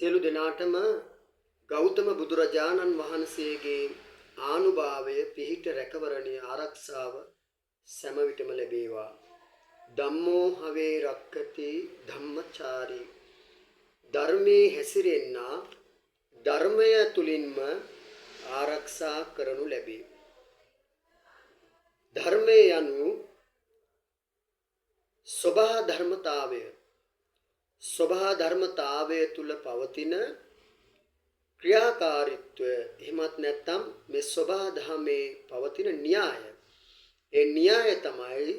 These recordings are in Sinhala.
සියලු දෙනාටම ගෞතම බුදුරජාණන් වහන්සේගේ ආනුභාවය පිහිට රැකවරණය ආරක්ෂාව සෑම විටම ලැබේවා. ධම්මෝ හවේ රක්කති ධම්මචාරී. ධර්මයේ හැසිරෙන්නා ධර්මය තුලින්ම ආරක්ෂා කරනු ලැබේ. ධර්මය යනු ස්වභාව ධර්මතාවය. ස්වභාව ධර්මතාවය තුල පවතින ක්‍රියාකාරීත්වය. එහෙමත් නැත්නම් මේ ස්වභාව ධර්මයේ පවතින න්‍යාය. ඒ න්‍යාය තමයි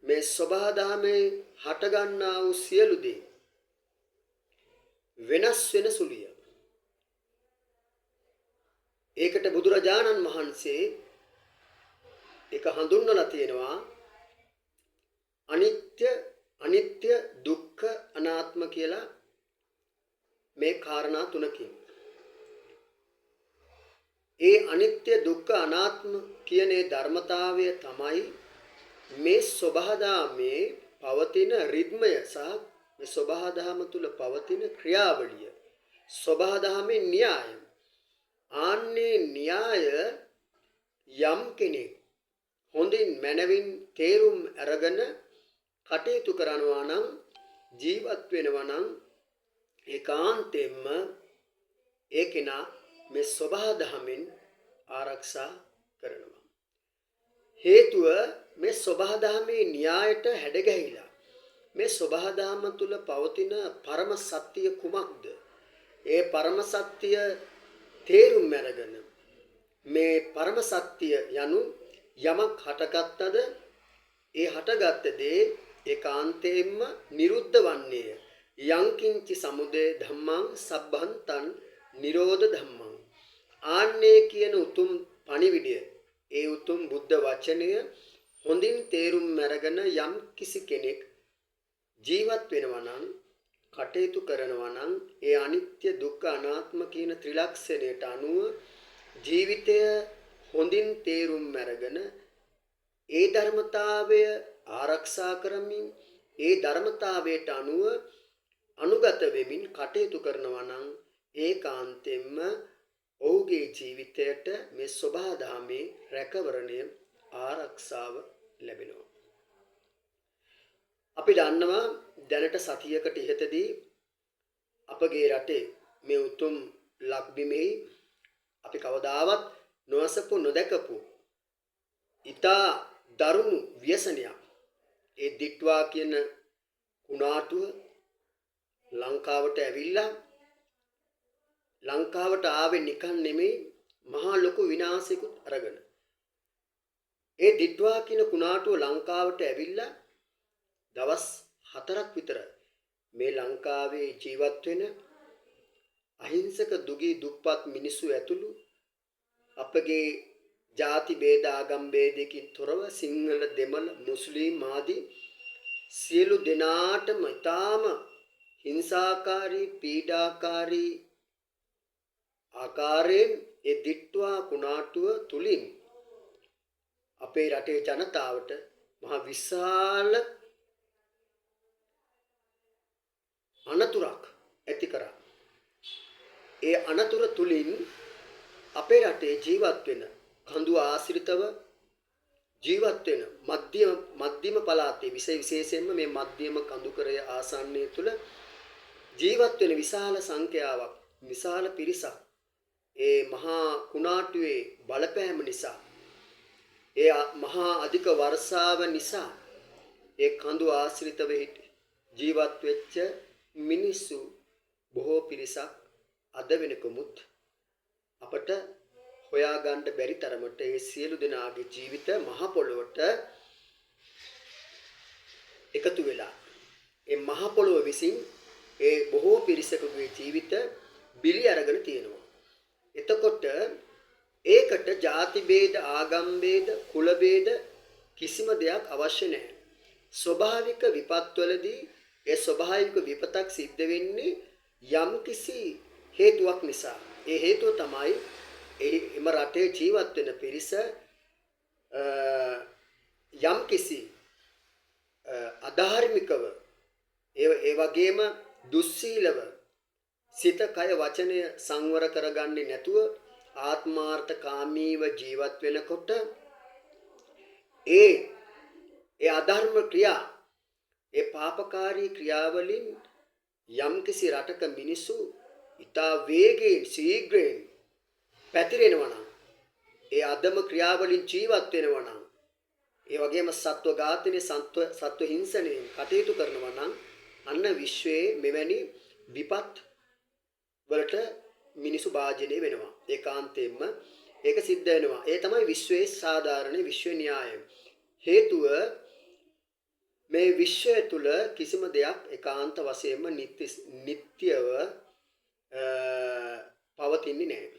මේ ස්වභාව ධර්මයේ හටගන්නා වූ සියලු දේ වෙනස් වෙන සුළුය. ඒකට බුදුරජාණන් වහන්සේ ඒක හඳුන්වලා තියෙනවා අනිත්‍ය දුක්ඛ අනාත්ම කියලා මේ කාරණා තුනකින්. ඒ අනිත්‍ය දුක්ඛ අනාත්ම කියන ඒ ධර්මතාවය තමයි මේ ස්වභාවධාමයේ පවතින රිද්මය සහ මේ ස්වභාවධාම තුල පවතින ක්‍රියාවලිය. ස්වභාවධාමේ න්‍යාය. ආන්නේ න්‍යාය යම් කෙනෙක් හොඳින් මනවින් තේරුම් අරගෙන කටයුතු කරනවා නම් ජීවත් වෙනවා නම් ඒකාන්තයෙන්ම ඒ කෙනා මේ ස්වභාව ධමෙන් ආරක්ෂා කරනවා. හේතුව මේ ස්වභාව ධමේ න්‍යායට හැඩගැහිලා මේ ස්වභාව ධම තුල පවතින පරම සත්‍ය කුමක්ද? ඒ පරම සත්‍ය තේරුම් අරගෙන මේ පරම සත්‍ය යනු යමක් හටගත්තද ඒ හටගත් දේ ඒකාන්තයෙන්ම නිරුද්ධ වන්නේය. යංකින්චි සමුදය ධම්මං සබ්බන්තං නිරෝධ ධම්මං. ආන්නේ කියන උතුම් පණිවිඩය, ඒ උතුම් බුද්ධ වචනය හොඳින් තේරුම් අරගෙන යම් කිසි කෙනෙක් ජීවත් වෙනවා නම්, කටයුතු කරනවා නම්, ඒ අනිත්‍ය දුක්ඛ අනාත්ම කියන ත්‍රිලක්ෂණයට අනුව ජීවිතය හොඳින් තේරුම් අරගෙන ඒ ධර්මතාවය ආරක්ෂා කරමින් ඒ ධර්මතාවයට අනුව අනුගත වෙමින් කටයුතු කරනවා නම් ඒකාන්තයෙන්ම ඔහුගේ ජීවිතයට මේ ස්වභාව ධර්මයේ රැකවරණය ආරක්ෂාව ලැබෙනවා. අපි දන්නවා දැනට සතියකට ඉහතදී අපගේ රටේ මේ උතුම් ලක්බිමෙහි අපි කවදාවත් නොඅසපු නොදකපු ඊතා දරුණු ව්‍යසනයක්, ඒ දිට්වා කියන කුණාටුව ලංකාවට ඇවිල්ලා ලංකාවට ආවේ නිකන් නෙමෙයි, මහා ලොකු විනාශයකුත් අරගෙන. ඒ දිට්වා කියන කුණාටුව ලංකාවට ඇවිල්ලා දවස් 4ක් විතර මේ ලංකාවේ ජීවත් වෙන අහිංසක දුගී දුප්පත් මිනිස්සු ඇතුළු අපගේ ಜಾති ભેද ආගම් ભેදකින් තොරව සිංහල දෙමළ මුස්ලිම් ආදී සියලු දෙනාටම ඊටාම හිංසාකාරී පීඩාකාරී ආකාරයෙන් ඒ දිට්වා කුණාටුව තුලින් අපේ රටේ ජනතාවට මහ විශාල අනතුරක් ඇති කරා. ඒ අනතුර තුලින් අපේ රටේ ජීවත් වෙන කඳු ආශ්‍රිතව ජීවත් වෙන මධ්‍යම පළාතේ විශේෂයෙන්ම මේ මධ්‍යම කඳුකරය ආසන්නයේ තුල ජීවත් වෙන විශාල සංඛ්‍යාවක්, විශාල පිරිසක් ඒ මහා කුණාටුවේ බලපෑම නිසා, ඒ මහා අධික වර්ෂාව නිසා ඒ කඳු ආශ්‍රිතව ජීවත් වෙච්ච මිනිස්සු බොහෝ පිරිසක් අද වෙනකමුත් අපට හොයාගන්න බැරි තරමට ඒ සියලු දෙනාගේ ජීවිත මහ පොළොවට එකතු වෙලා ඒ මහ පොළොව විසින් ඒ බොහෝ පිරිසකගේ ජීවිත බිලි අරගෙන තියෙනවා. එතකොට ඒකට ಜಾති ભેද, ආගම් ભેද, කුල ભેද කිසිම දෙයක් අවශ්‍ය නැහැ. ස්වභාවික විපත්වලදී ඒ ස්වභාවික විපතක් සිද්ධ වෙන්නේ යම් කිසි හේතුවක් නිසා. ඒ හේතුව තමයි එම රටේ ජීවත් වෙන පිරිස යම් කිසි අධාර්මිකව ඒ වගේම දුස්සීලව සිත කය වචනය සංවර කරගන්නේ නැතුව ආත්මාර්ථකාමීව ජීවත් වෙනකොට ඒ අධර්ම ක්‍රියා ඒ පාපකාරී ක්‍රියාවලින් යම්කිසි රටක මිනිසු ඊතා වේගයෙන් ශීඝ්‍රයෙන් පැතිරෙනවා නම් ඒ අධම ක්‍රියාවලින් ජීවත් වෙනවා නම් ඒ වගේම සත්ව ඝාතනයේ සත්ව හිංසනයේ කටයුතු කරනවා නම් අන්න විශ්වයේ මෙවැනි විපත් වලට මිනිසු භාජනය වෙනවා. ඒකාන්තයෙන්ම ඒක සිද්ධ වෙනවා. ඒ තමයි විශ්වයේ සාධාරණ විශ්ව න්‍යායය. හේතුව මේ විශ්වය තුල කිසිම දෙයක් ඒකාන්ත වශයෙන්ම නිට්ටයව පවතින්නේ නැහැ.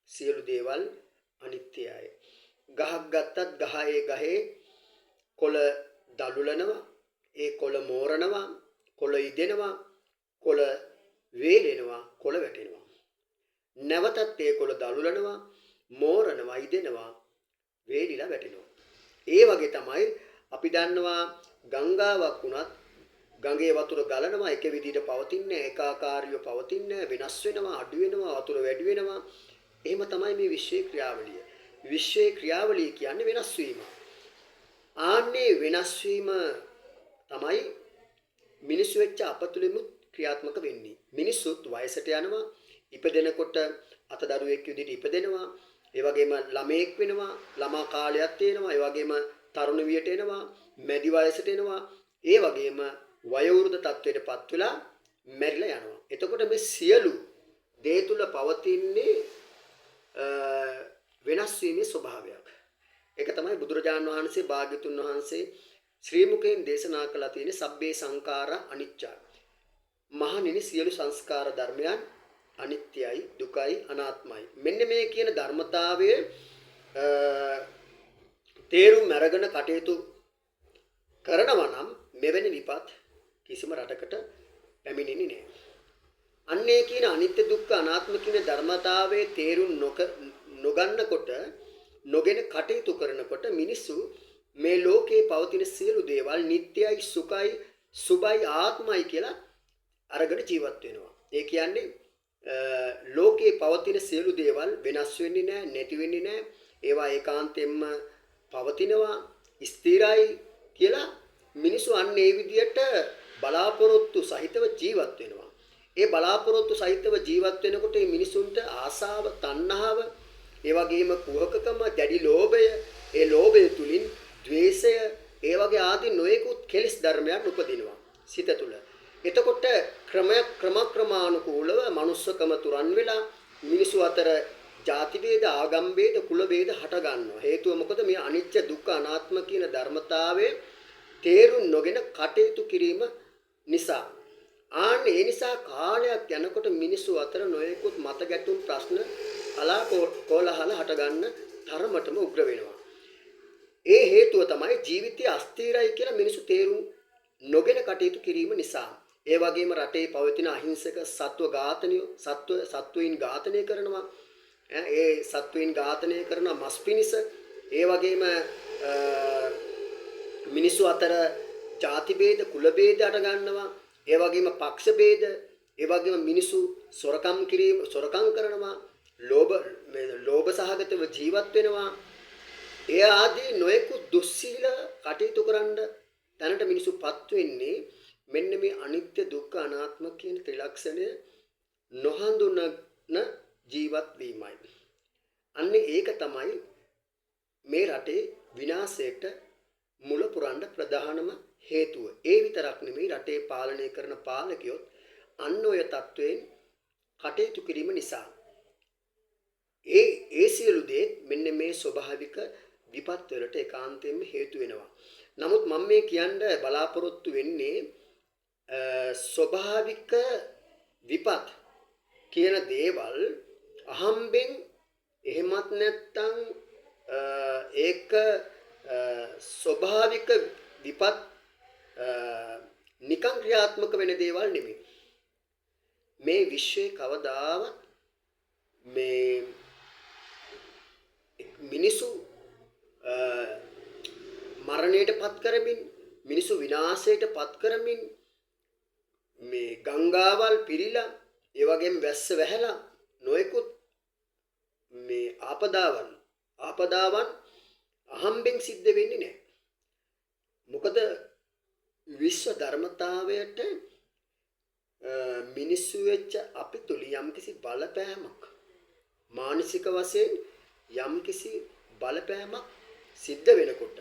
සියලු දේවල් අනිත්‍යයි. ගහක් ගත්තත් ගහේ කොළ දලුලනවා, ඒ කොළ මෝරනවා, කොළ ඉදෙනවා, කොළ වේලෙනවා, කොළ වැටෙනවා. නැවතත් ඒ කොළ දලුලනවා, මෝරනවා, ඉදෙනවා, වේලිලා වැටෙනවා. ඒ වගේ තමයි අපි දන්නවා ගංගාවක් වුණත් ගඟේ වතුර ගලනවා එක විදිහට පවතින්නේ ඒකාකාරීව පවතින්නේ වෙනස් වෙනවා අඩු වෙනවා වතුර වැඩි වෙනවා. එහෙම තමයි මේ විශ්වයේ ක්‍රියාවලිය. විශ්වයේ ක්‍රියාවලිය කියන්නේ වෙනස් වීම. ආන්නේ වෙනස් වීම තමයි මිනිස්සු වෙච්ච අපතුලෙමුත් ක්‍රියාත්මක වෙන්නේ. මිනිස්සුත් වයසට යනවා, ඉපදෙනකොට අතදරුවෙක් විදිහට ඉපදෙනවා, ඒ වගේම ළමයෙක් වෙනවා, ළමා කාලයක් තියෙනවා, ඒ වගේම තරුණ වියට එනවා, මැදි වයසට එනවා, ඒ වගේම වයෝවෘද්ධ තත්වයටපත් වෙලා මැරිලා යනවා. එතකොට මේ සියලු දේ තුල පවතින්නේ වෙනස් වීමේ ස්වභාවයක්. ඒක තමයි බුදුරජාණන් වහන්සේ භාග්‍යතුන් වහන්සේ ශ්‍රී මුඛයෙන් දේශනා කළා තියෙන්නේ සබ්බේ සංඛාරා අනිච්චා. මහණෙනි සියලු සංස්කාර ධර්මයන් අනිත්‍යයි, දුකයි, අනාත්මයි. මෙන්න මේ කියන ධර්මතාවය තේරුම් අරගෙන කටයුතු කරනවා නම් මෙවැනි විපත් කිසිම රටකට පැමිණෙන්නේ නැහැ. අන්නේ කියන අනිත්‍ය දුක්ඛ අනාත්ම කියන ධර්මතාවයේ තේරුම් නොගන්නකොට නොගෙන කටයුතු කරනකොට මිනිස්සු මේ ලෝකේ පවතින සියලු දේවල් නිට්ටයයි, සුඛයි, සුභයි, ආත්මයි කියලා අරගෙන ජීවත් වෙනවා. ඒ කියන්නේ ලෝකේ පවතින සියලු දේවල් වෙනස් වෙන්නේ නැහැ, නැති වෙන්නේ නැහැ. ඒවා ඒකාන්තයෙන්ම පවතිනවා, ස්ථිරයි කියලා මිනිස්සු අන්න ඒ විදියට බලාපොරොත්තු සහිතව ජීවත් වෙනවා. ඒ බලාපොරොත්තු සහිතව ජීවත් වෙනකොට මේ මිනිසුන්ට ආසාව, තණ්හාව, ඒ වගේම කුහකකම, දැඩි ලෝභය, ඒ ලෝභය තුලින් ද්වේෂය, ඒ වගේ ආදී නොයෙකුත් කෙලෙස් ධර්මයන් උපදිනවා සිත තුළ. එතකොට ක්‍රමානුකූලව මනුස්සකම තුරන් වෙලා මිනිසු අතර ಜಾති ભેද, ආගම් ભેද, කුල ભેද හට ගන්නවා. හේතුව මොකද? මේ අනිත්‍ය, දුක්ඛ, අනාත්ම කියන ධර්මතාවයේ තේරුම් නොගෙන කටයුතු කිරීම නිසා. ඒ නිසා කාලයක් යනකොට මිනිස්සු අතර නොයෙකුත් මත ගැටුම්, ප්‍රශ්න, කෝලාහල හට ගන්න තරමටම උග්‍ර වෙනවා. ඒ හේතුව තමයි ජීවිතය අස්ථිරයි කියලා මිනිස්සු තේරුම් නොගෙන කටයුතු කිරීම නිසා. ඒ වගේම රටේ පවතින අහිංසක සත්ව ඝාතනය, සත්වයින් ඝාතනය කරනවා. ඒ සත්වයින් ඝාතනය කරන මස් පිණිස, ඒ වගේම මිනිස්සු අතර ಜಾති ભેද, කුල ભેද අට ගන්නවා. ඒ වගේම පක්ෂ ભેද, ඒ වගේම මිනිස්සු සොරකම් කරනවා, ලෝභ සහගතව ජීවත් වෙනවා. ඒ ආදී නොයෙකුත් දුස්සීල කටයුතු කරන්න තැනට මිනිස්සුපත් වෙන්නේ මෙන්න මේ අනිත්‍ය, දුක්ඛ, අනාත්ම කියන ත්‍රිලක්ෂණය නොහඳුනන ජීවත් වීමයි. අන්න ඒක තමයි මේ රටේ විනාශයට මුල පුරන්න ප්‍රධානම හේතුව. ඒ විතරක් නෙමෙයි රටේ පාලනය කරන පාලකයොත් අන්න ඔය තත්වයෙන් කටයුතු කිරීම නිසා. ඒ සියලු දේ මෙන්න මේ ස්වභාවික විපත් වලට ඒකාන්තයෙන්ම හේතු වෙනවා. නමුත් මම මේ කියන්න බලාපොරොත්තු වෙන්නේ ස්වභාවික විපත් කියන දේවල් අහම්බෙන් එහෙමත් නැත්නම් ඒක ස්වභාවික විපත් නිකං ක්‍රියාත්මක වෙන දේවල් නෙමෙයි. මේ විශ්වයේ කවදාවත් මේ මිනිසු මරණයට පත් කරමින්, මිනිසු විනාශයට පත් කරමින්, මේ ගංගාවල් පිරීලා ඒ වගේම වැස්ස වැහැලා නොයෙකුත් මේ ආපදාවන් අහම්බෙන් සිද්ධ වෙන්නේ නැහැ. මොකද විශ්ව ධර්මතාවයට මිනිස්සු වෙච්ච අපි තුල යම්කිසි බලපෑමක් මානසික වශයෙන් යම්කිසි බලපෑමක් සිද්ධ වෙනකොට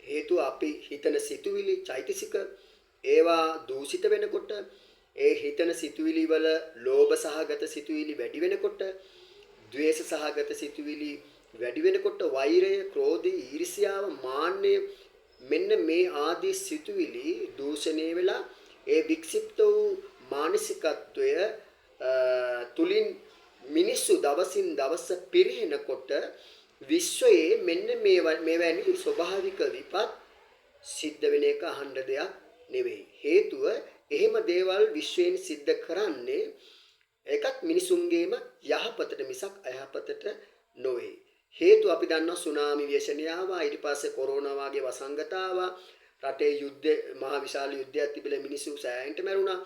හේතුව අපි හිතන සිතුවිලි චෛතසික ඒවා දූෂිත වෙනකොට ඒ හිතන සිතුවිලි වල ලෝභ සහගත සිතුවිලි වැඩි වෙනකොට ද්වේෂ සහගත සිතුවිලි වැඩි වෙනකොට වෛරය ක්‍රෝධය ඊර්ෂ්‍යාව මාන්නය මෙන්න මේ ආදී සිතුවිලි දූෂණය වෙලා ඒ වික්ෂිප්ත වූ මානසිකත්වය තුලින් මිනිස්සු දවසින් දවස පිරිනකොට විශ්වයේ මෙන්න මේවැනි ස්වභාවික විපත් සිද්ධ වෙන එක අහන්න දෙයක් නෙවෙයි. හේතුව එහෙම දේවල් විශ්වයෙන් සිද්ධ කරන්නේ ඒකත් මිනිසුන්ගේම යහපතට මිසක් අයහපතට නොවේ. හේතුව අපි දන්නවා සුනාමි ව්‍යසනය ආවා, ඊට පස්සේ කොරෝනා වගේ වසංගත ආවා, රටේ යුද්ධ මහ විශාල යුද්ධයක් තිබිලා මිනිස්සු සෑහෙන්න මැරුණා.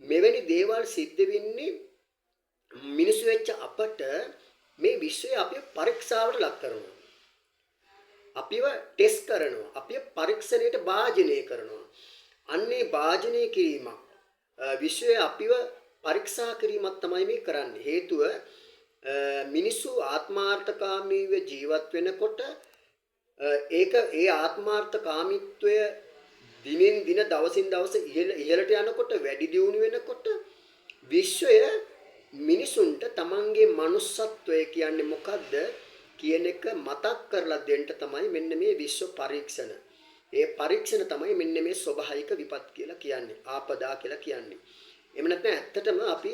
මෙවැනි දේවල් සිද්ධ වෙන්නේ මිනිස්සු වෙච්ච අපට මේ විශ්වය අපිව පරීක්ෂාවට ලක් කරනවා. අපිව ටෙස්ට් කරනවා. අපිව පරීක්ෂණයට භාජනය කරනවා. අන්නේ භාජනය කිරීමක් විශ්වය අපිව පරීක්ෂා කිරීමක් තමයි මේ කරන්නේ. හේතුව මිනිස්සු ආත්මාර්ථකාමීව ජීවත් වෙනකොට ඒ ආත්මාර්ථකාමීත්වය දිනෙන් දින දවසින් දවස ඉහළට යනකොට වැඩි දියුණු වෙනකොට විශ්වය මිනිසුන්ට තමන්ගේ manussත්වය කියන්නේ මොකද්ද කියන එක මතක් කරලා දෙන්න තමයි මෙන්න මේ විශ්ව පරීක්ෂණ. ඒ පරීක්ෂණ තමයි මෙන්න මේ ස්වභාවික විපත් කියලා කියන්නේ. ආපදා කියලා කියන්නේ. එහෙම නැත්නම් ඇත්තටම අපි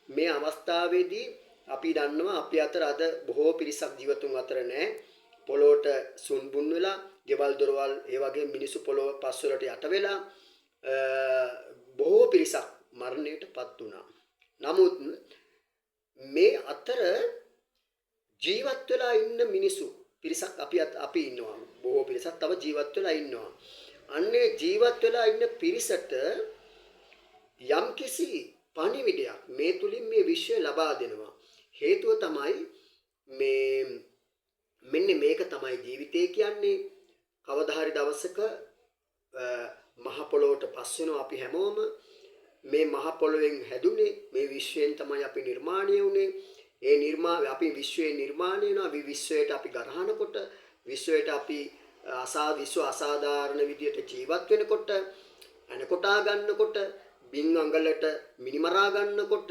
මේ අවස්ථාවේදී අපි දන්නවා අපි අතර අද බොහෝ පිරිසක් ජීවතුන් අතර නැහැ. පොළොවට සුන්බුන් වෙලා, ගෙවල් දොරවල් ඒ වගේ මිනිසු පොළොව පස්වලට යට වෙලා බොහෝ පිරිසක් මරණයටපත් වුණා. නමුත් මේ අතර ජීවත් වෙලා ඉන්න මිනිසු පිරිසක් අපි ඉන්නවා. බොහෝ පිරිසක් තව ජීවත් වෙලා ඉන්නවා. අන්නේ ජීවත් වෙලා ඉන්න පිරිසට යම්කිසි පණිවිඩයක් මේ තුලින් මේ විශ්වය ලබා දෙනවා. හේතුව තමයි මෙන්න මේක තමයි ජීවිතය කියන්නේ. කවදා හරි දවසක මහ පොළොවට පස් වෙනවා අපි හැමෝම. මේ මහ පොළොවෙන් හැදුනේ මේ විශ්වයෙන් තමයි අපි නිර්මාණය වුනේ. අපි විශ්වයේ නිර්මාණය වෙනවා. විශ්වයට අපි ගරහනකොට විශ්වයට අපි විශ්ව අසාධාරණ විදියට ජීවත් වෙනකොට අනකොටා ගන්නකොට බින් අඟලට මිනිමරා ගන්නකොට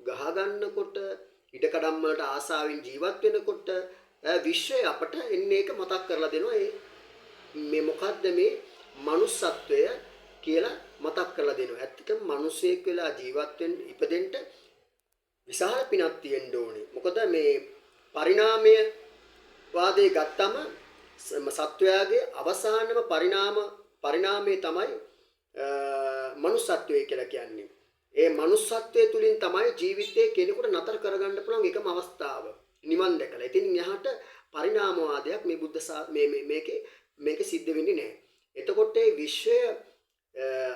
ගහ ගන්නකොට ඉඩකඩම් වලට ආසාවෙන් ජීවත් වෙනකොට විශ්වය අපට එන්නේ එක මතක් කරලා දෙනවා. මේ මොකද්ද මේ manussත්වය කියලා මතක් කරලා දෙනවා. ඇත්තටම මිනිසෙක් වෙලා ජීවත් වෙන්න ඉපදෙන්න විශාල පිනක් තියෙන්න ඕනේ. මොකද මේ පරිණාමය වාදයේ ගත්තම සත්වයාගේ අවසානම පරිණාමය තමයි manussත්වය කියලා කියන්නේ. ඒ manussත්වයේ තුලින් තමයි ජීවිතේ කෙනෙකුට නතර කරගන්න පුළුවන් එකම අවස්ථාව. නිවන් දැකලා. ඉතින් එහාට පරිණාමවාදයක් මේ මේකේ සිද්ධ වෙන්නේ නැහැ. එතකොට මේ විශ්වය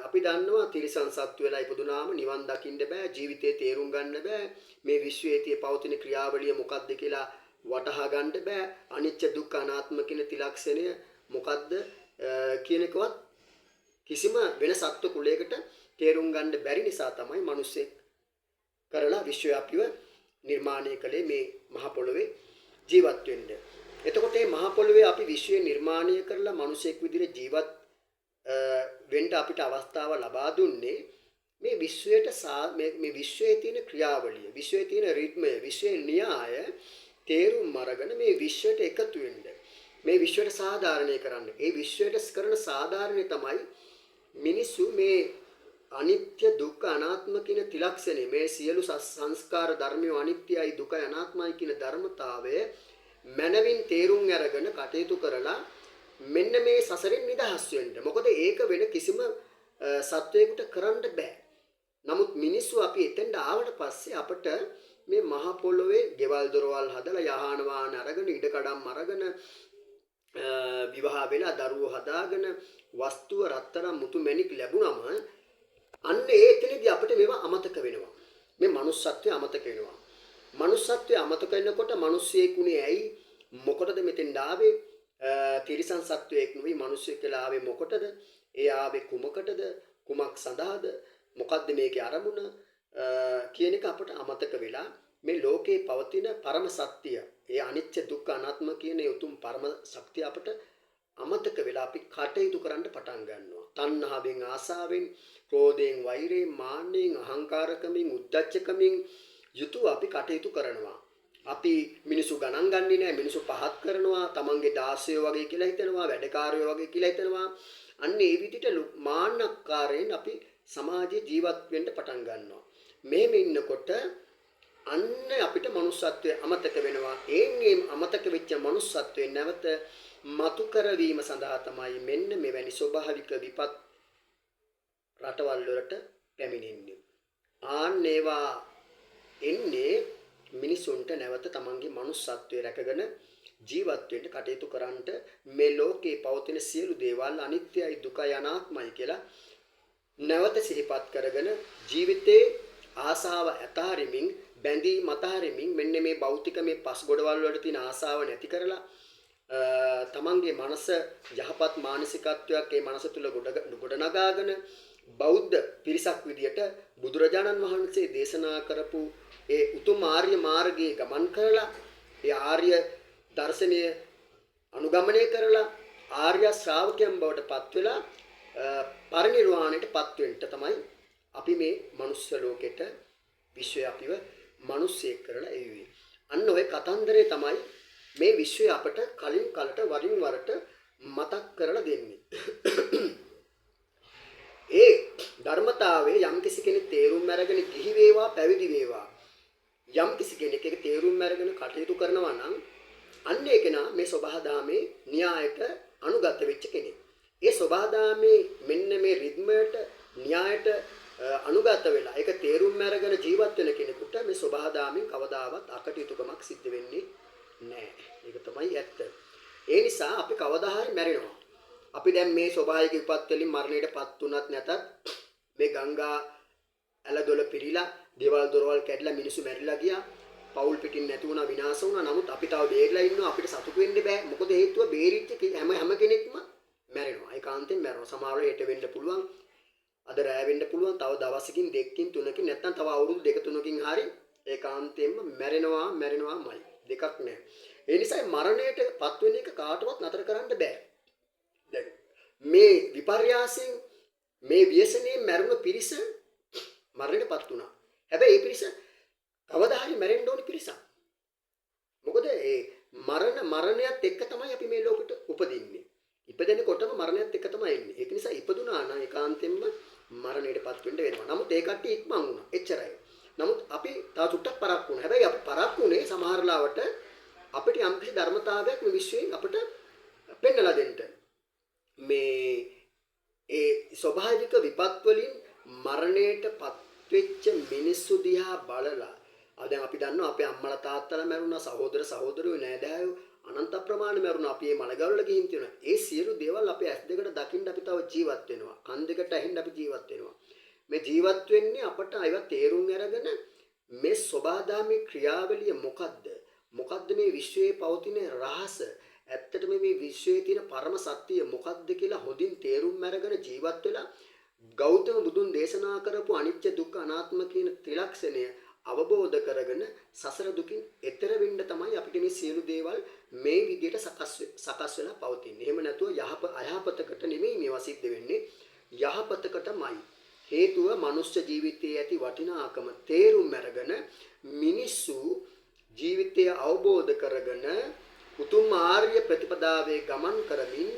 අපි දන්නවා තිරිසන් සත්තු වෙලා ඉපදුනාම නිවන් දකින්න බෑ, ජීවිතේ තේරුම් ගන්න බෑ, මේ විශ්වයේ පවතින ක්‍රියාවලිය මොකක්ද කියලා වටහා ගන්න බෑ, අනිච්ච දුක්ඛ අනාත්ම කියන ත්‍රිලක්ෂණය මොකක්ද කියන එකවත් කිසිම වෙන සත්ව කුලයකට තේරුම් ගන්න බැරි නිසා තමයි මිනිස්සෙක් කරලා විශ්වය අපිව නිර්මාණය කළේ මේ මහ පොළොවේ ජීවත් වෙන්න. එතකොට මේ මහ පොළොවේ අපි විශ්වය නිර්මාණය කරලා මිනිසෙක් විදිහට ජීවත් වෙන්න අපිට අවස්ථාව ලබා දුන්නේ මේ විශ්වයට මේ විශ්වයේ තියෙන ක්‍රියාවලිය, විශ්වයේ තියෙන රිද්මය, විශ්වයේ න්‍යාය තේරුම් අරගෙන මේ විශ්වයට එකතු වෙන්න. මේ විශ්වයට සාධාරණය කරන්න. ඒ විශ්වයට කරන සාධාරණය තමයි මිනිස්සු මේ අනිත්‍ය දුක්ඛ අනාත්ම කියන ත්‍රිලක්ෂණය, මේ සියලු සංස්කාර ධර්මිය අනිත්‍යයි දුකයි අනාත්මයි කියන ධර්මතාවය මනවින් තේරුම් අරගෙන කටයුතු කරලා මෙන්න මේ සසරෙන් නිදහස් වෙන්න. මොකද ඒක වෙන කිසිම සත්වයකට කරන්න බෑ. නමුත් මිනිස්සු අපි එතෙන්ට ආවට පස්සේ අපට මේ මහ පොළොවේ ගෙවල් දොරවල් හදලා යහන වාහන අරගෙන ඉඩකඩම් අරගෙන විවාහ වෙලා දරුවෝ හදාගෙන වස්තුව රත්තරන් මුතු මැණික් ලැබුණම අන්න ඒ එතනදී අපිට මේවා අමතක වෙනවා. මේ manussත්වය අමතක වෙනවා. manussත්වය අමතක වෙනකොට මිනිස්සෙකුනේ ඇයි මොකටද මෙතෙන් ආවේ? තිරිසන් සත්වයෙක් නෙවෙයි මිනිස්සෙක් කියලා ආවේ මොකටද? ඒ ආවේ කුමකටද? කුමක් සඳහාද? මොකද්ද මේකේ අරමුණ? කියන එක අපට අමතක වෙලා මේ ලෝකේ පවතින පරම සත්‍ය, ඒ අනිත්‍ය දුක්ඛ අනාත්ම කියන ඒ උතුම් පරම ශක්තිය අපට අමතක වෙලා අපි කටයුතු කරන්න පටන් ගන්නවා. තණ්හාවෙන්, ආසාවෙන්, ක්‍රෝධයෙන්, වෛරයෙන්, මාන්නෙන්, අහංකාරකමින්, උද්ධච්චකමින් යුතුව අපි කටයුතු කරනවා. අපි මිනිසු ගණන් ගන්නේ නැහැ, මිනිසු පහත් කරනවා, තමන්ගේ දාසයෝ වගේ කියලා හිතනවා, වැඩකාරයෝ වගේ කියලා හිතනවා. අන්න ඒ විදිහට මාන්නක්කාරයෙන් අපි සමාජයේ ජීවත් වෙන්න පටන් ගන්නවා. මෙහෙම ඉන්නකොට අන්න අපිට manussත්වය අමතක වෙනවා. ඒ අමතක වෙච්ච manussත්වය නැවත මතු කරවීම සඳහා තමයි මෙන්න මෙවැනි ස්වභාවික විපත් රටවල් වලට පැමිණෙන්නේ. ආන් ඒවා එන්නේ මිනිසුන්ට නැවත තමන්ගේ manussත්වය රැකගෙන ජීවත් වෙන්න කටයුතු කරන්නට, මේ ලෝකේ පවතින සියලු දේවල් අනිත්‍යයි, දුකයි, අනාත්මයි කියලා නැවත සිහිපත් කරගෙන ජීවිතේ ආසාව අතහරිමින්, බැඳීම් අතහරිමින්, මෙන්න මේ භෞතික මේ පස් ගොඩවල් වලට තියෙන ආසාව නැති කරලා තමන්ගේ මනස යහපත් මානසිකත්වයක් ඒ මනස තුල ගොඩනගාගෙන බෞද්ධ පිරිසක් විදියට බුදුරජාණන් වහන්සේ දේශනා කරපු ඒ උතුම් ආර්ය මාර්ගයේ ගමන් කරලා ඒ ආර්ය දර්ශනය අනුගමනය කරලා ආර්ය ශ්‍රාවකයන් බවට පත් වෙලා පරිනිර්වාණයට පත් වෙන්න තමයි අපි මේ මනුස්ස ලෝකෙට විශ්වය අපිව මිනිස්සෙක් කරලා එව්වේ. අන්න ඔය කතන්දරේ තමයි මේ විශ්වය අපට කලින් කලට වරින් වරට මතක් කරලා දෙන්නේ. ඒ ධර්මතාවයේ යම්කිසි කෙනෙක් තේරුම් අරගෙන ගිහි වේවා පැවිදි වේවා යම්කිසි කෙනෙක් ඒක තේරුම් අරගෙන කටයුතු කරනවා නම් අන්න ඒක නා මේ සබහාදාමේ න්‍යායට අනුගත වෙච්ච කෙනෙක්. ඒ සබහාදාමේ මෙන්න මේ රිද්මයට න්‍යායට අනුගත වෙලා ඒක තේරුම් අරගෙන ජීවත් වෙන කෙනෙකුට මේ සබහාදාමෙන් කවදාවත් අකටයුතුකමක් සිද්ධ වෙන්නේ නැහැ. ඒක තමයි ඇත්ත. ඒ නිසා අපි කවදා හරි මැරෙනවා. අපි දැන් මේ ස්වභාවික විපත් වලින් මරණයටපත් වුණත් නැතත් මේ ගංගා ඇලදොල පිරීලා දේවල් දොරවල් කැඩලා මිනිස්සු මැරිලා ගියා. පවුල් පිටින් නැති වුණා, විනාශ වුණා. නමුත් අපි තව බේරලා ඉන්නවා. අපිට සතුටු වෙන්න බෑ. මොකද හේතුව බේරිච්ච හැම කෙනෙක්ම මැරෙනවා. ඒකාන්තයෙන් මැරෙනවා. සමහරව හෙට වෙන්න පුළුවන්. අද රැ වෙන්න පුළුවන්. තව දවසකින් දෙකකින් තුනකින් නැත්නම් තව අවුරුදු දෙක තුනකින් හරි ඒකාන්තයෙන්ම මැරෙනවාමයි. දෙකක් නෑ. ඒ නිසා මරණයට පත් වෙන එක කාටවත් නතර කරන්න බෑ. දැන් මේ විපර්යාසයෙන් මේ ව්‍යසනයෙන් මැරුණ පිරිස මරණයටපත් වුණා. හැබැයි ඒ පිරිස කවදා හරි මැරෙන්න ඕනි පිරිසක්. මොකද ඒ මරණයත් එක්ක තමයි අපි මේ ලෝකෙට උපදින්නේ. ඉපදෙනකොටම මරණයත් එක්ක තමයි එන්නේ. ඒක නිසා ඉපදුනා නම් ඒකාන්තයෙන්ම මරණයටපත් වෙන්න වෙනවා. නමුත් ඒ කට්ටිය ඉක්මන් වුණා. එච්චරයි. නමුත් අපි තව චුට්ටක් පරක්කු වුණා. හැබැයි අපි පරක්කු වුණේ සමහර ලාවට අපිට යම්කිසි ධර්මතාවයක් මේ විශ්වයෙන් අපිට පෙන්නලා දෙන්න. මේ ඒ ස්වභාවික විපත් වලින් මරණයටපත් වෙච්ච මිනිස්සු දිහා බලලා දැන් අපි දන්නවා අපේ අම්මලා තාත්තලා මැරුණා, සහෝදර සහෝදරයෝ නෑදෑයෝ අනන්ත ප්‍රමාණ මැරුණා. අපි මේ මලගවල ගිහින් තියෙනවා. ඒ සියලු දේවල් අපේ ඇස් දෙකට දකින්න අපි තව ජීවත් වෙනවා. කන් දෙකට ඇහෙන්න අපි ජීවත් වෙනවා. මේ ජීවත් වෙන්නේ අපට අයව තේරුම් අරගෙන මේ සබාදාමේ ක්‍රියාවලිය මොකද්ද? මොකද්ද මේ විශ්වයේ පවතින රහස? ඇත්තටම මේ විශ්වයේ තියෙන පරම සත්‍යය මොකක්ද කියලා හොඳින් තේරුම් අරගෙන ජීවත් වෙලා ගෞතම බුදුන් දේශනා කරපු අනිත්‍ය දුක්ඛ අනාත්ම කියන ත්‍රිලක්ෂණය අවබෝධ කරගෙන සසර දුකින් එතර වෙන්න තමයි අපිට මේ සියලු දේවල් මේ විදිහට සකස් වෙලා පවතින්නේ. එහෙම නැතුව අයහපතකට නෙමෙයි මේවා සිද්ධ වෙන්නේ. යහපතකටමයි. හේතුව මනුෂ්‍ය ජීවිතයේ ඇති වටිනාකම තේරුම් අරගෙන මිනිස්සු ජීවිතය අවබෝධ කරගෙන උතුම් ආර්ය ප්‍රතිපදාවේ ගමන් කරමින්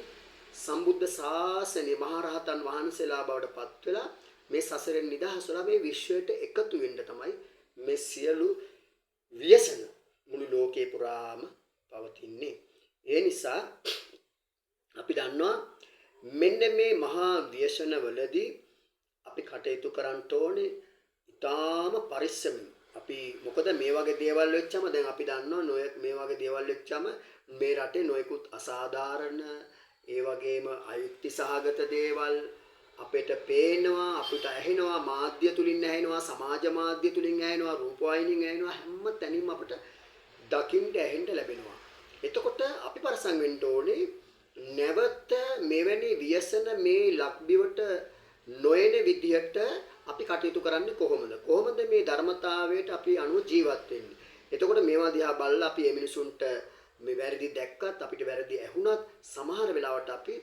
සම්බුද්ධ ශාසනයේ මහරහතන් වහන්සේලා බවට පත් වෙලා මේ සසරෙන් නිදහස් වෙලා මේ විශ්වයට එකතු වෙන්න තමයි මේ සියලු ව්‍යසන මුළු ලෝකේ පුරාම පවතින්නේ. ඒ නිසා අපි දන්නවා මෙන්න මේ මහා ව්‍යසන වලදී අපි කටයුතු කරන්න ඕනේ ඊටාම පරිස්සමින්. අපි මොකද මේ වගේ දේවල් වෙච්චම දැන් අපි දන්නවා මේ වගේ දේවල් වෙච්චම මේ රටේ නොයෙකුත් අසාධාරණ ඒ වගේම අයුක්ති සහගත දේවල් අපිට පේනවා, අපිට ඇහෙනවා, මාධ්‍ය තුලින් ඇහෙනවා, සමාජ මාධ්‍ය තුලින් ඇහෙනවා, රූපවාහිනියෙන් ඇහෙනවා, හැම තැනින්ම අපිට දකින්න ඇහෙන්න ලැබෙනවා. එතකොට අපි පරිසම් වෙන්න ඕනේ නැවත මෙවැනි ව්‍යසන මේ ලක්බිවට නොයන විදිහට අපි කටයුතු කරන්නේ කොහොමද? කොහොමද මේ ධර්මතාවයට අපි අනුව ජීවත් වෙන්නේ? එතකොට මේවා දිහා බලලා අපි මේ මිනිසුන්ට මේ වැරදි දැක්කත් අපිට වැරදි ඇහුණත් සමහර වෙලාවට අපි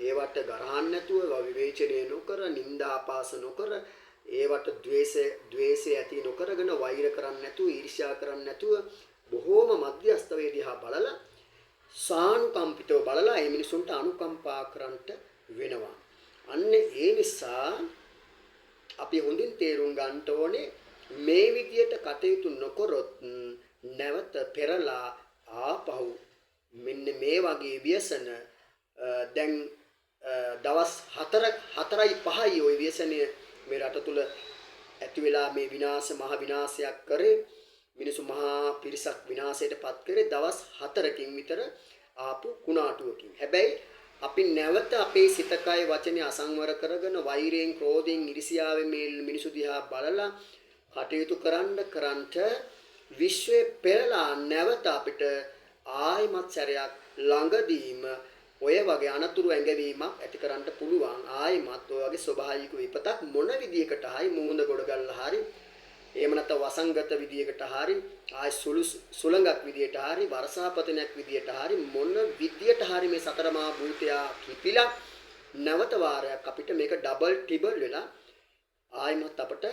ඒවට ගරහන්න නැතුව විවේචනය නොකර නිന്ദා ආපාස නොකර ඒවට ද්වේෂය ඇති නොකරගෙන වෛර කරන්නේ නැතුව ඊර්ෂ්‍යා කරන්නේ නැතුව බොහෝම මධ්‍යස්ථ වේදිහා බලලා සානුකම්පිතව බලලා මේ මිනිසුන්ට අනුකම්පා කරන්නට වෙනවා. අන්න ඒ නිසා අපි හොඳින් තේරුම් ගන්න ඕනේ මේ විදියට කටයුතු නොකරොත් නැවත පෙරලා ආපහු මෙන්න මේ වගේ ව්‍යසන දැන් දවස් 4යි 5යි ওই ව්‍යසනය මේ රට තුල ඇති වෙලා මේ මහ විනාශයක් කරේ මිනිසු මහා පිරිසක් විනාශයට පත් කරේ දවස් 4කින් විතර ආපු කුණාටුවකින්. හැබැයි අපි නැවත අපේ සිත කය වචනේ අසංවර කරගෙන වෛරයෙන් ක්‍රෝධයෙන් ඉරිසියාවෙන් මේ මිනිසු දිහා බලලා කටයුතු කරන්නට විශ්වයේ පෙරලා නැවත අපිට ආයිමත් සැරයක් ළඟදීම ඔය වගේ අනතුරු ඇඟවීමක් ඇති කරන්න පුළුවන්. ආයිමත් ඔය වගේ ස්වභාවික විපතක් මොන විදියකට හරි මුහුණ ගොඩ ගන්නලා හරි එහෙම නැත්නම් වසංගත විදියකට හරි ආයි සුළඟක් විදියට හරි වර්ෂාපතනයක් විදියට හරි මොන විදියට හරි මේ සතර මහා භූතයා කිපිලා නැවත වාරයක් අපිට මේක ඩබල් ට්‍රිබල් වෙලා ආයිමත් අපට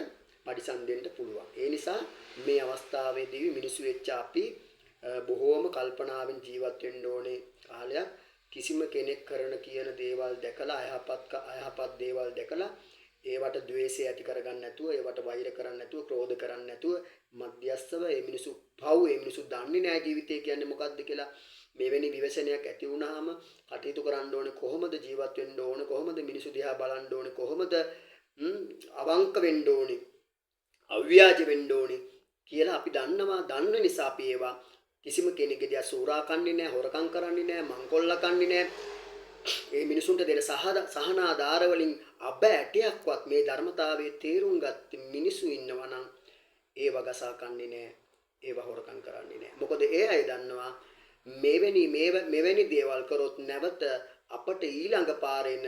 පරිසම් දෙන්න පුළුවන්. ඒ නිසා මේ අවස්ථාවේදී මිනිසු වෙච්ච අපි බොහෝම කල්පනාවෙන් ජීවත් වෙන්න ඕනේ කාලයක්. කිසිම කෙනෙක් කරන කියන දේවල් දැකලා අයහපත් දේවල් දැකලා ඒවට ද්වේෂය ඇති කරගන්න නැතුව ඒවට වෛර කරන්න නැතුව ක්‍රෝධ කරන්න නැතුව මධ්‍යස්ථව මේ මිනිසු මේ මිනිසු දන්නේ නැහැ ජීවිතය කියන්නේ මොකක්ද කියලා. මෙවැනි විවසනයක් ඇති වුණාම කටයුතු කරන්න ඕනේ කොහොමද ජීවත් වෙන්න ඕනේ කොහොමද මිනිසු දිහා බලන්න ඕනේ කොහොමද අවංක වෙන්න ඕනේ අව්‍යාජ වෙන්න ඕනේ කියලා අපි දන්න නිසා අපි ඒවා කිසිම කෙනෙක්ගේ දිහා සූරා කන්නේ නැහැ, හොරකම් කරන්නේ නැහැ, මංකොල්ල කන්නේ නැහැ. මේ මිනිසුන්ට දෙන සහනාදාර වලින් අබ ඇටයක්වත් මේ ධර්මතාවයේ තේරුම් ගත්ත මිනිසු ඉන්නවා නම් ඒව ගසා කන්නේ නැහැ, ඒව හොරකම් කරන්නේ නැහැ. මොකද ඒ අය දන්නවා මෙවැනි දේවල් කරොත් නැවත අපට ඊළඟ පාරේන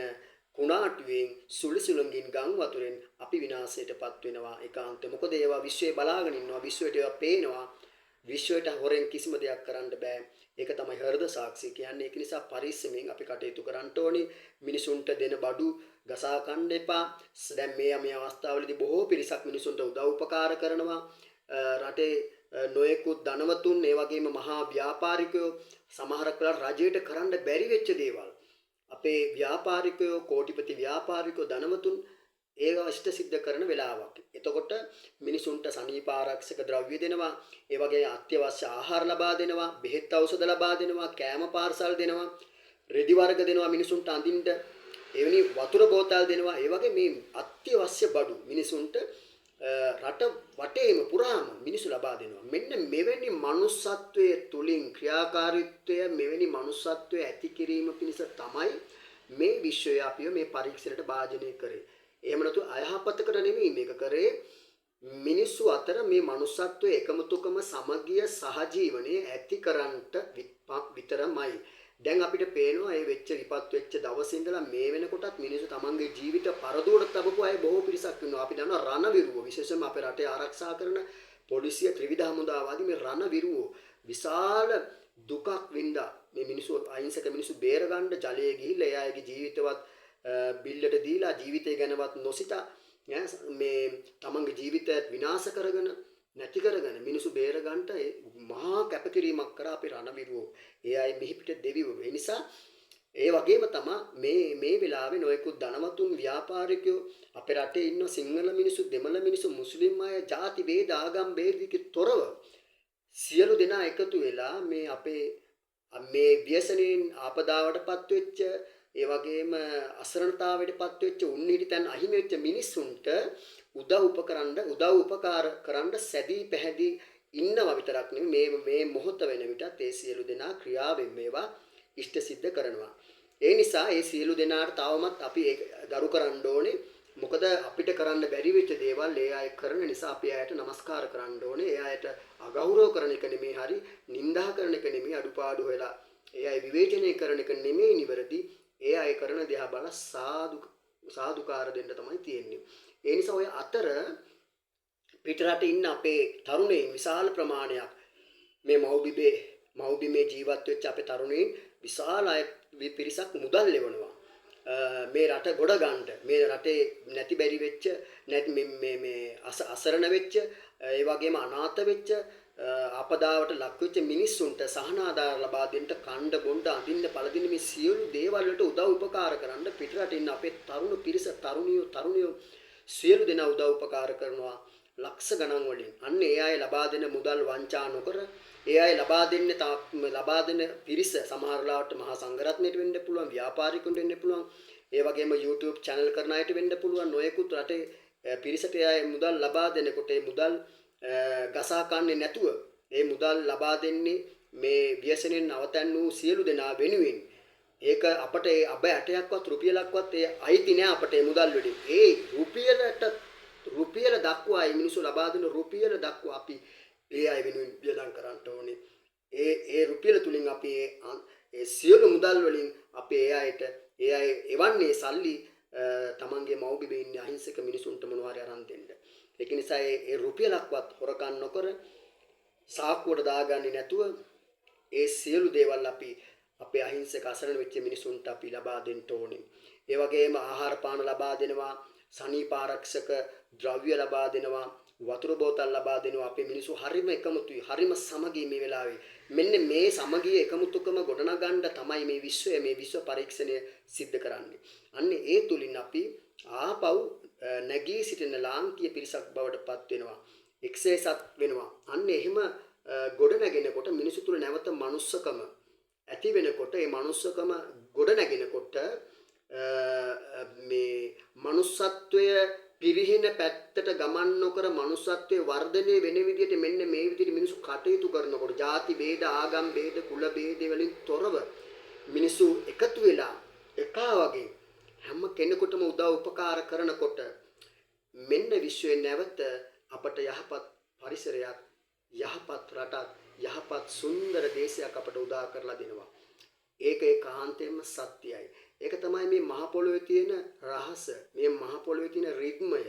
කුණාටුවෙන් සුළුසුළුංගින් ගම් වතුරෙන් අපි විනාශයටපත් වෙනවා ඒකාන්ත. මොකද ඒවා විශ්වයේ බලාගෙන ඉන්නවා, විශ්වයට ඒවා පේනවා. විශ්වයට හොරෙන් කිසිම දෙයක් කරන්න බෑ. ඒක තමයි හෘද සාක්ෂිය කියන්නේ. ඒක නිසා පරිස්සමෙන් අපි කටයුතු කරන්න ඕනේ. මිනිසුන්ට දෙන බඩු ගසා කන්න එපා. දැන් මේ අවස්ථාවලදී බොහෝ පිරිසක් මිනිසුන්ට උදව් උපකාර කරනවා. රටේ නොයෙකුත් ධනවතුන් ඒ වගේම මහා ව්‍යාපාරිකයෝ සමහරක් වෙලාවට රජයට කරන්න බැරි වෙච්ච දේවල් අපේ ව්‍යාපාරිකයෝ කෝටිපති ව්‍යාපාරිකයෝ ධනවතුන් ඒක ඉෂ්ට සිද්ධ කරන වෙලාවක්. එතකොට මිනිසුන්ට සනීප ආරක්ෂක ද්‍රව්‍ය දෙනවා, ඒ වගේ අත්‍යවශ්‍ය ආහාර ලබා දෙනවා, බෙහෙත් ඖෂධ ලබා දෙනවා, කෑම පාර්සල් දෙනවා, රෙදි වර්ග දෙනවා මිනිසුන්ට අඳින්න, එවැනි වතුර බෝතල් දෙනවා. ඒ වගේ මේ අත්‍යවශ්‍ය බඩු මිනිසුන්ට රට වටේම පුරාම මිනිසු ලබා දෙනවා. මෙන්න මෙවැනි මනුස්සත්වයේ තුලින් ක්‍රියාකාරීත්වය මෙවැනි මනුස්සත්වයේ ඇති කිරීම පිණිස තමයි මේ විශ්වය අපිව මේ පරීක්ෂණයට භාජනය කරේ. එහෙම නැතු අයහපතකට නෙමෙයි මේක කරේ මිනිස්සු අතර මේ මනුස්සත්වයේ එකමුතුකම සමගිය සහජීවනයේ ඇති කරන්නට විතරමයි. දැන් අපිට පේනවා මේ විපත් වෙච්ච දවසේ ඉඳලා මේ වෙනකොටත් මිනිස්සු තමන්ගේ ජීවිත පරදුවට තබපු අය බොහෝ පිරිසක් ඉන්නවා. අපි දන්නවා රණවිරුව විශේෂයෙන්ම අපේ රටේ ආරක්ෂා කරන පොලිසිය ත්‍රිවිධ හමුදාවාදී මේ රණවිරුව විශාල දුකක් වින්දා මේ මිනිස්සු අහිංසක මිනිස්සු බේරගන්න ජලයේ ගිහිල්ලා ඒ අයගේ ජීවිතවත් බිල්ලට දීලා ජීවිතය ගැනවත් නොසිතා මේ තමන්ගේ ජීවිතය විනාශ කරගෙන නැති කරගෙන මිනිසු බේරගන්නට මහා කැපකිරීමක් කරා අපේ රණවිරුවෝ. ඒ අය මිහිපිට දෙවිවරු. ඒ නිසා ඒ වගේම තමයි මේ වෙලාවේ නොයෙකුත් ධනවතුන් ව්‍යාපාරිකයෝ අපේ රටේ ඉන්න සිංහල මිනිසු, දෙමළ මිනිසු, මුස්ලිම් අය, ಜಾති ભેද, ආගම් ભેදකින් තොරව සියලු දෙනා එකතු වෙලා මේ අපේ මේ ව්‍යසනයෙන් ආපදාවටපත් වෙච්ච ඒ වගේම අසරණතාවයටපත් වෙච්ච උන්නිහිටි තැන් අහිමි වෙච්ච මිනිස්සුන්ට උදව් උපකාර කරන්න සැදී පැහැදී ඉන්නවා විතරක් නෙමෙයි මේ මොහොත වෙන විටත් ඒ සියලු දෙනා ක්‍රියාවෙන් මේවා ඉෂ්ට සිද්ධ කරනවා. ඒ නිසා ඒ සියලු දෙනාට තවමත් අපි ගරු කරන්න ඕනේ. මොකද අපිට කරන්න බැරි වෙච්ච දේවල් ඒ අය කරන නිසා අපි අයට নমස්කාර කරන්න ඕනේ. ඒ අයට අගෞරව කරන එක නෙමෙයි හරි, නිඳා කරන එක නෙමෙයි අඩුපාඩු වෙලා. ඒ අය විවේචනය කරන එක නෙමෙයි නිවැරදි. ඒ අය කරන දේ බල සාදුකාර දෙන්න තමයි තියෙන්නේ. ඒ නිසා ඔය අතර පිටරට ඉන්න අපේ තරුණයින් විශාල ප්‍රමාණයක් මේ මව්බිමේ ජීවත් වෙච්ච අපේ තරුණයින් විශාල අය පිරිසක් මුදල් ලැබනවා. මේ රට ගොඩ ගන්න, මේ රටේ නැති බැරි වෙච්ච මේ අසරණ වෙච්ච, ඒ වගේම අනාථ වෙච්ච, ආපදාවට ලක් වෙච්ච මිනිස්සුන්ට සහනාධාර ලබා දෙන්න, කණ්ඩ බොණ්ඩ අඳින්න පළදින මේ සියලු දේවල් වලට උදව් උපකාර කරන්න පිටරට ඉන්න අපේ තරුණ පිරිස, තරුණියෝ සියලු දෙනා උදව් උපකාර කරනවා ලක්ෂ ගණන් වලින්. අන්න ඒ අය ලබා දෙන මුදල් වංචා නොකර, ඒ අය ලබා දෙන පිරිස සමහර ලාවට මහා සංඝරත්නයට වෙන්න පුළුවන්, ව්‍යාපාරිකුන්ට වෙන්න පුළුවන්, ඒ වගේම YouTube channel කරන අයට වෙන්න පුළුවන්. නොයෙකුත් රටේ පිරිසට ඒ අය මුදල් ලබා දෙනකොට ඒ මුදල් ගසා කන්නේ නැතුව ඒ මුදල් ලබා දෙන්නේ මේ ව්‍යසනෙන් අවතන් වූ සියලු දෙනා වෙනුවෙන්. ඒක අපට ඒ අබ 8ක්වත් රුපියලක්වත් ඒ අයිති නෑ අපට ඒ මුදල් වලින්. ඒ රුපියල දක්වා ඒ මිනිස්සු ලබා දෙන රුපියල දක්වා අපි ඒ අය වෙනුවෙන් වියදම් කරන්න ඕනේ. ඒ රුපියල තුලින් අපි ඒ සියලු මුදල් වලින් අපි ඒ අය එවන්නේ සල්ලි තමන්ගේ මව්බිමේ ඉන්න අහිංසක මිනිසුන්ට මොනවා හරි අරන් දෙන්න. ඒක නිසා ඒ රුපියලක්වත් හොරකම් නොකර සාක්කුවට දාගන්නේ නැතුව ඒ සියලු දේවල් අපි අපේ අහිංසක අසරණ වෙච්ච මිනිසුන්ට අපි ලබා දෙන්න ඕනේ. ඒ වගේම ආහාර පාන ලබා දෙනවා, සනීප ආරක්ෂක ද්‍රව්‍ය ලබා දෙනවා, වතුර බෝතල් ලබා දෙනවා. අපේ මිනිස්සු හරිම එකමුතුයි, හරිම සමගියි මේ වෙලාවේ. මෙන්න මේ සමගිය එකමුතුකම ගොඩනගන්න තමයි මේ විශ්ව පරීක්ෂණය සිද්ධ කරන්නේ. අන්න ඒ තුලින් අපි ආපහු නැගී සිටින ලාංකීය පිරිසක් බවට පත් වෙනවා, එක්සේසත් වෙනවා. අන්න එහෙම ගොඩනගෙනකොට මිනිසු තුල නැවත මනුස්සකම ඇති වෙනකොට, ඒ මනුස්සකම ගොඩනගෙනකොට මේ මනුස්සත්වය පිරිහෙන පැත්තට ගමන් නොකර මනුස්සත්වයේ වර්ධනය වෙන විදිහට මෙන්න මේ විදිහට මිනිස්සු කටයුතු කරනකොට, ಜಾති ભેද, ආගම් ભેද, කුල ભેද වලින් තොරව මිනිස්සු එකතු වෙලා එකා වගේ හැම කෙනෙකුටම උදව් උපකාර කරනකොට මෙන්න විශ්වයේ නැවත අපට යහපත් පරිසරයක්, යහපත් රටක්, යහපත් සුන්දර දේශයක් අපට උදා කරලා දෙනවා. ඒක ඒකාන්තයෙන්ම සත්‍යයි. ඒක තමයි මේ මහ පොළොවේ තියෙන රහස, මේ මහ පොළොවේ තියෙන රිද්මය.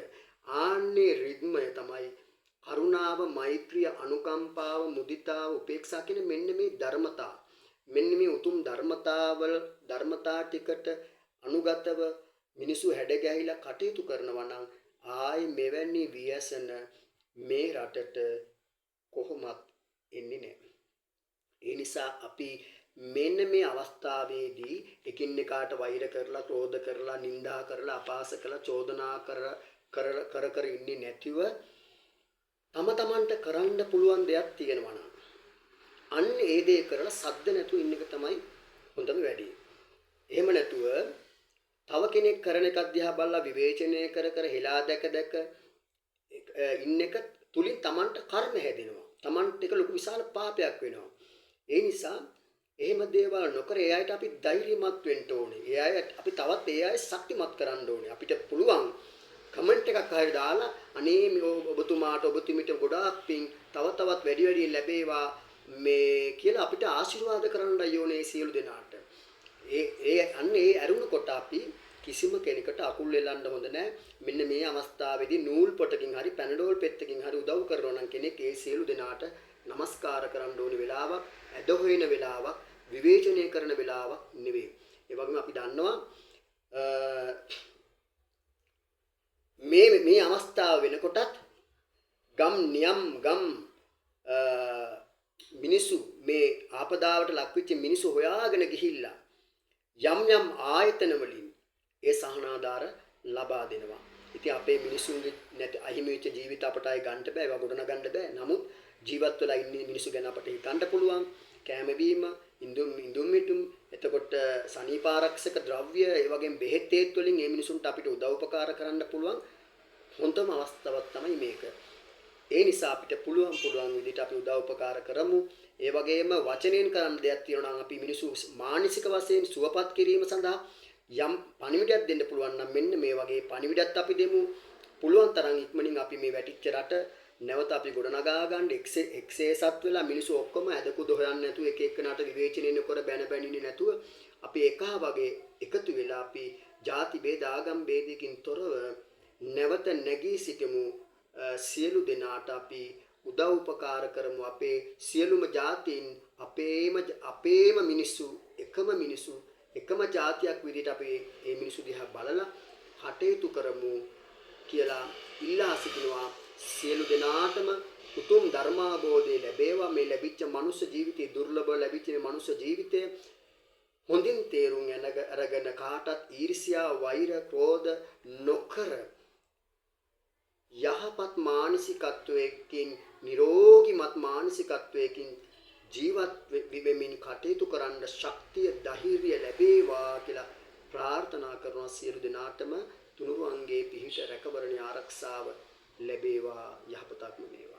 ආන්නේ රිද්මය තමයි කරුණාව, මෛත්‍රිය, අනුකම්පාව, මුදිතාව, උපේක්ෂා කියන මෙන්න මේ ධර්මතා. මෙන්න මේ උතුම් ධර්මතා ටිකට අනුගතව මිනිසු හැඩ ගැහිලා කටයුතු කරනවා නම් ආයි මෙවැනි ව්‍යසන මේ රටට කොහොමත් එන්නේ නැහැ. ඒ නිසා අපි මෙන්න මේ අවස්ථාවේදී එකින් එකාට වෛර කරලා, ක්‍රෝධ කරලා, නිඳා කරලා, අපහාස කරලා, චෝදනා කර ඉන්නේ නැතිව තම තමන්ට කරන්න පුළුවන් දෙයක් තියෙනවා නම් අන්න ඒ දේ කරලා සද්ද නැතුව ඉන්න එක තමයි හොඳම වැඩේ. එහෙම නැතුව තව කෙනෙක් කරන එකක් දිහා බලලා විවේචනය කර හෙලා දැක ඉන්න එක තුලින් තමන්ට කර්ම හැදෙනවා. තමන්ට ඒක ලොකු විශාල පාපයක් වෙනවා. ඒ නිසා එහෙම දේවල් නොකර ඒ අයට අපි ධෛර්යමත් වෙන්න ඕනේ. අපි තවත් ඒ අය ශක්තිමත් කරන්න ඕනේ. අපිට පුළුවන් කමෙන්ට් එකක් හරි දාලා අනේ ඔබතුමාට ඔබතුමිට ගොඩාක් පිං, තවත් වැඩි ලැබේවා මේ කියලා අපිට ආශිර්වාද කරන්න යෝනේ සියලු දෙනාට. ඒ අරුණකොට අපි කිසිම කෙනෙකුට අකුල් එලන්න හොඳ නැහැ. මෙන්න මේ අවස්ථාවේදී නූල් පොටකින් හරි පැනඩෝල් පෙත්තකින් හරි උදව් කරනවා නම් කෙනෙක් ඒ සියලු දෙනාට নমස්කාර කරන්න ඕනේ වෙලාවක්, ඇද හොයන වෙලාවක්, විවේචනය කරන වෙලාවක් නෙවෙයි. ඒ වගේම අපි දන්නවා මේ අවස්ථාව වෙනකොටත් ගම් මිනිසු මේ ආපදාවට ලක්වෙච්ච මිනිසු හොයාගෙන ගිහිල්ලා යම් ආයතන වලින් ඒ සහනාධාර ලබා දෙනවා. ඉතින් අපේ මිනිසුන්ගේ නැති අහිමි වෙච්ච ජීවිත අපට අය ගන්න බෑ, ඒවා ගොඩනගන්න බෑ. නමුත් ජීවත් වෙලා ඉන්න මිනිසු ගැන අපට හිතන්න පුළුවන්. කෑම බීම, ඉඳුම් මිටුම්, එතකොට සනීප ආරක්ෂක ද්‍රව්‍ය, ඒ වගේම බෙහෙත් තේත් වලින් මේ මිනිසුන්ට අපිට උදව් උපකාර කරන්න පුළුවන් හොඳම අවස්ථාවක් තමයි මේක. ඒ නිසා අපිට පුළුවන් විදිහට අපි උදව් උපකාර කරමු. ඒ වගේම වචනෙන් කරන්න දෙයක් තියෙනවා නම් අපි මිනිසු මානසික වශයෙන් සුවපත් කිරීම සඳහා යම් පණිවිඩයක් දෙන්න පුළුවන් නම් මෙන්න මේ වගේ පණිවිඩයක් අපි දෙමු. පුළුවන් තරම් ඉක්මනින් අපි මේ වැටිච්ච රට නැවත අපි ගොඩනගා ගන්න එක්සේසත් වෙලා මිනිස්සු ඔක්කොම ඇදකුද හොයන්නේ නැතුව එක එකනට විවේචනය නොකර බැන බැනින්නේ නැතුව අපි එකහ වගේ එකතු වෙලා අපි ಜಾති ભેද ආගම් ભેදකින් තොරව නැවත නැගී සිටමු. සියලු දෙනාට අපි උදව් උපකාර කරමු. අපේ සියලුම ජාතීන් අපේම මිනිස්සු එකම ජාතියක් විදිහට අපි මේ මිනිස්සු දිහා බලලා කටයුතු කරමු කියලා ඉල්ලා සිටිනවා. සියලු දෙනාටම උතුම් ධර්මාභෝධය ලැබේවා. මේ ලැබිච්ච මනුෂ්‍ය ජීවිතේ දුර්ලභ ලැබිච්ච මනුෂ්‍ය ජීවිතය හොඳින් තේරුම් අරගෙන කාටත් ඊර්ෂ්‍යා වෛර ක්‍රෝධ නොකර යහපත් මානසිකත්වයකින් නිරෝගීමත් මානසිකත්වයකින් ජීවත් වෙමින් කටයුතු කරන්න ශක්තිය ධෛර්යය ලැබේවා කියලා ප්‍රාර්ථනා කරනවා. සියලු දෙනාටම තුනුරුවන්ගේ පිහිට රැකවරණේ ආරක්ෂාව ලැබේවා. යහපතක්ම වේවා.